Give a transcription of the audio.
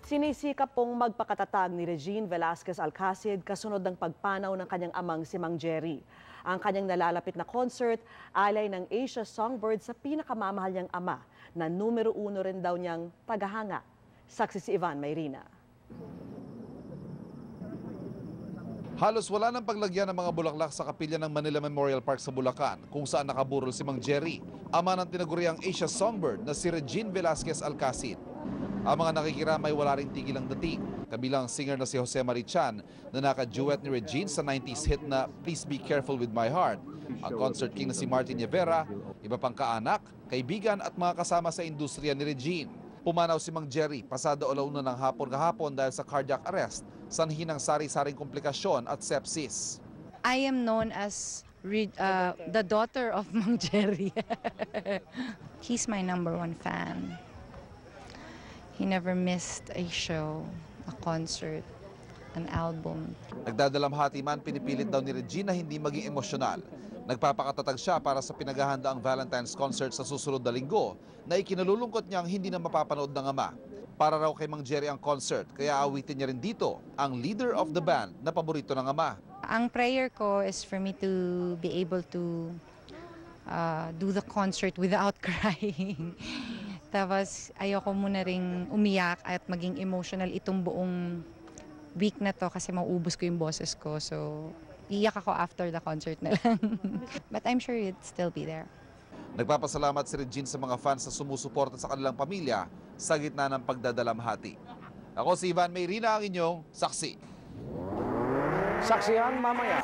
Sinisikap pong magpakatatag ni Regine Velasquez Alcacid kasunod ng pagpanaw ng kanyang amang si Mang Jerry. Ang kanyang nalalapit na concert, alay ng Asia Songbird sa pinakamamahal niyang ama na numero 1 rin daw niyang tagahanga. Saksi si Ivan Mayrina. Halos wala nang paglagyan ng mga bulaklak sa kapilya ng Manila Memorial Park sa Bulacan kung saan nakaburol si Mang Jerry, ama ng tinaguriang Asia Songbird na si Regine Velasquez Alcacid. Ang mga nakikiramay wala ring tigil ang dating, kabilang singer na si Jose Marichan na naka-duet ni Regine sa 90s hit na Please Be Careful With My Heart, ang concert king na si Martin Yevera, iba pang kaanak, kaibigan at mga kasama sa industriya ni Regine. Pumanaw si Mang Jerry pasado alauna ng hapon kahapon dahil sa cardiac arrest, sanhi ng sari-saring komplikasyon at sepsis. I am known as the daughter of Mang Jerry. He's my #1 fan. He never missed a show, a concert, an album. Nagdadalamhati man, pinipilit daw ni Regine na hindi maging emosyonal. Nagpapakatatag siya para sa pinaghahandaang Valentine's concert sa susunod na linggo na ikinalulungkot niyang hindi na mapapanood ng ama. Para raw kay Mang Jerry ang concert, kaya awitin niya rin dito ang leader of the band na paborito ng ama. Ang prayer ko is for me to be able to do the concert without crying. Tapos ayoko muna ring umiyak at maging emotional itong buong week na to kasi mauubos ko yung boses ko. So iyak ako after the concert na lang. But I'm sure you'd still be there. Nagpapasalamat si Regine sa mga fans na sumusuporta sa kanilang pamilya sa gitna ng pagdadalamhati. Ako si Ivan Mayrina, ang inyong saksi. Saksihan mamaya.